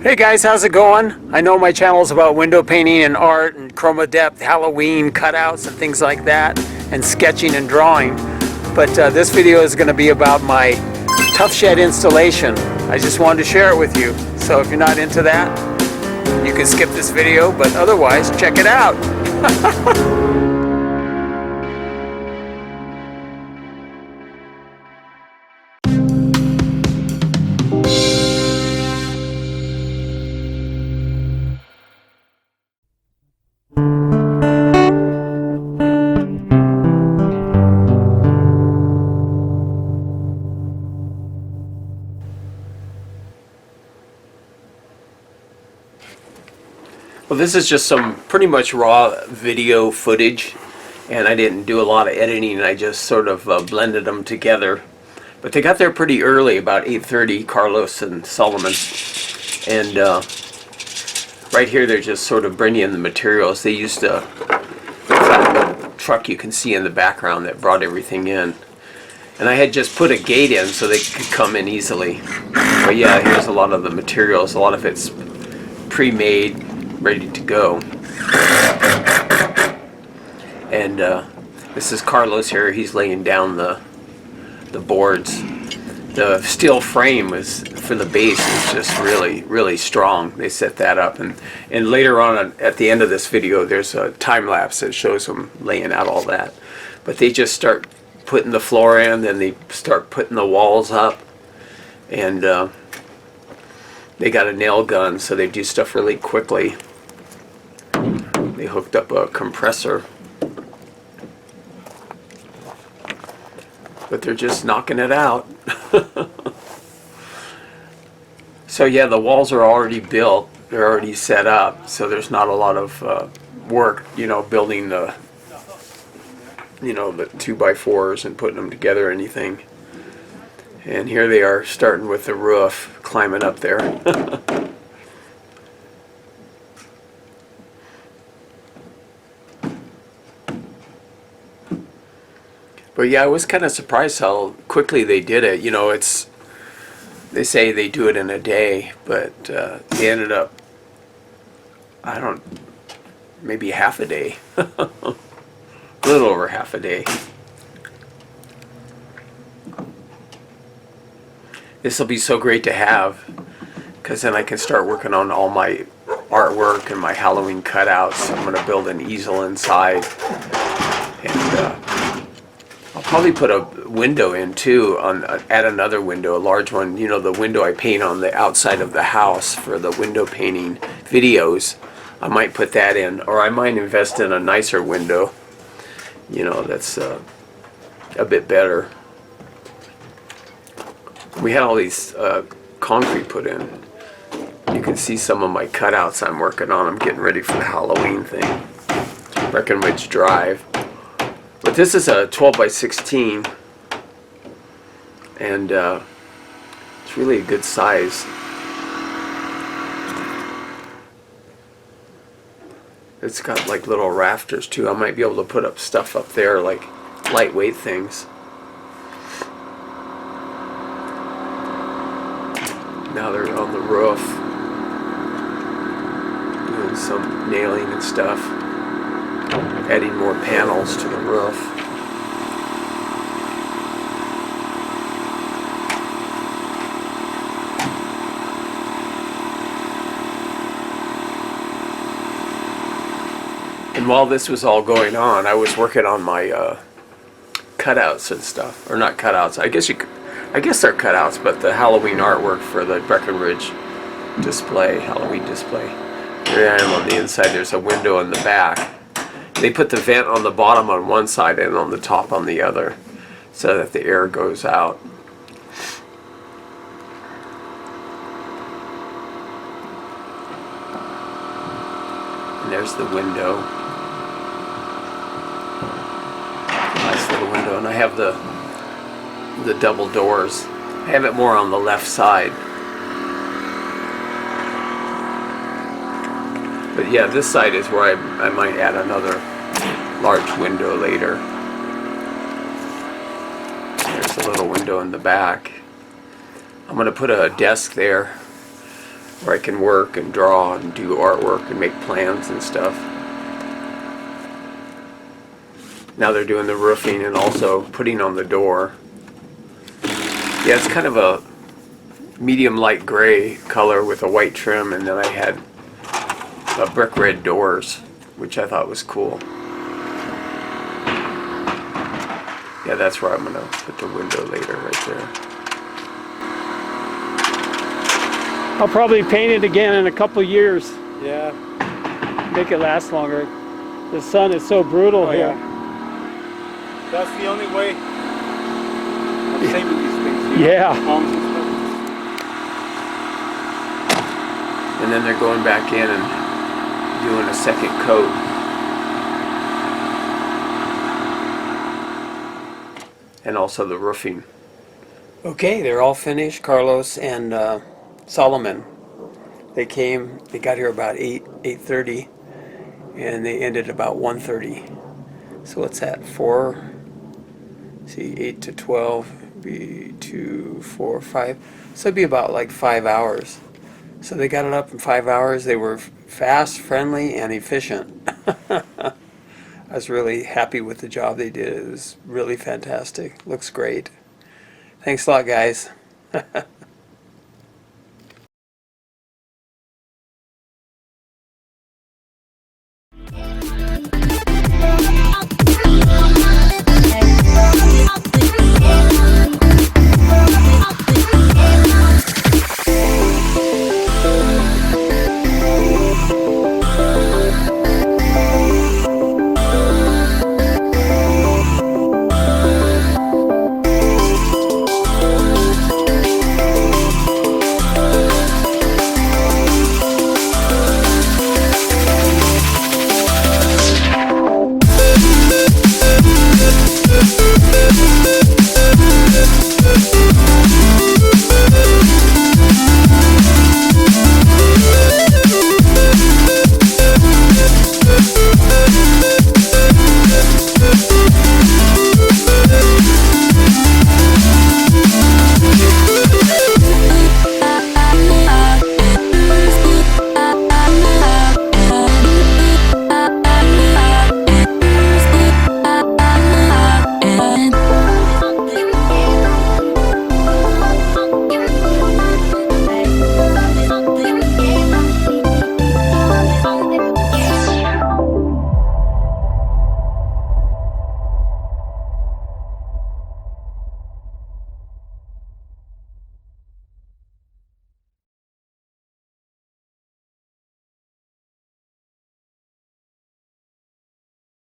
Hey guys, how's it going? I know my channel is about window painting and art and chroma depth, Halloween cutouts and things like that, and sketching and drawing. But this video is going to be about my Tuff Shed installation. I just wanted to share it with you. So if you're not into that, you can skip this video, but otherwise, check it out. Well, this is just some pretty much raw video footage, and I didn't do a lot of editing. I just sort of blended them together. But they got there pretty early, about 8:30, Carlos and Solomon. And right here they're just sort of bringing in the materials. They used a truck you can see in the background that brought everything in. And I had just put a gate in so they could come in easily. But yeah, here's a lot of the materials. A lot of it's pre-made, ready to go. And this is Carlos here. He's laying down the boards. The steel frame was for the base is just really strong. They set that up, and later on at the end of this video there's a time lapse that shows them laying out all that. But they just start putting the floor in, then they start putting the walls up, and they got a nail gun, so they do stuff really quickly. They hooked up a compressor, but they're just knocking it out. So yeah, the walls are already built, they're already set up, so there's not a lot of work, building the the 2x4s and putting them together or anything. And here they are starting with the roof, climbing up there. But yeah, I was kind of surprised how quickly they did it. They say they do it in a day, but they ended up, maybe half a day. A little over half a day. This will be so great to have, because then I can start working on all my artwork and my Halloween cutouts. I'm going to build an easel inside, and I'll probably put a window in too, add another window, a large one. The window I paint on the outside of the house for the window painting videos. I might put that in, or I might invest in a nicer window, that's a bit better. We had all these concrete put in. You can see some of my cutouts I'm working on. I'm getting ready for the Halloween thing. Breckenridge Drive. But this is a 12x16, and it's really a good size. It's got like little rafters too. I might be able to put up stuff up there, like lightweight things. Now they're on the roof, doing some nailing and stuff. Adding more panels to the roof. And while this was all going on, I was working on my cutouts and stuff. Or not cutouts, I guess they're cutouts, but the Halloween artwork for the Breckenridge display, Halloween display. Here I am on the inside. There's a window in the back. They put the vent on the bottom on one side and on the top on the other, so that the air goes out. And there's the window. Nice little window. And I have the double doors. I have it more on the left side. But yeah, this side is where I might add another large window later. There's a little window in the back. I'm going to put a desk there where I can work and draw and do artwork and make plans and stuff. Now they're doing the roofing and also putting on the door. Yeah, it's kind of a medium light gray color with a white trim, and then I had brick red doors, which I thought was cool. Yeah, that's where I'm going to put the window later, right there. I'll probably paint it again in a couple years. Yeah. Make it last longer. The sun is so brutal here. Yeah. That's the only way of saving these things. Yeah. Homes and stuff. And then they're going back in and doing a second coat. And also the roofing. Okay, they're all finished. Carlos and Solomon. They came, they got here about 8:30, and they ended about 1:30. So what's that? 8 to 12, be 2, 4, 5. So it'd be about like 5 hours. So they got it up in 5 hours. They were fast, friendly, and efficient. I was really happy with the job they did. It was really fantastic. Looks great. Thanks a lot, guys.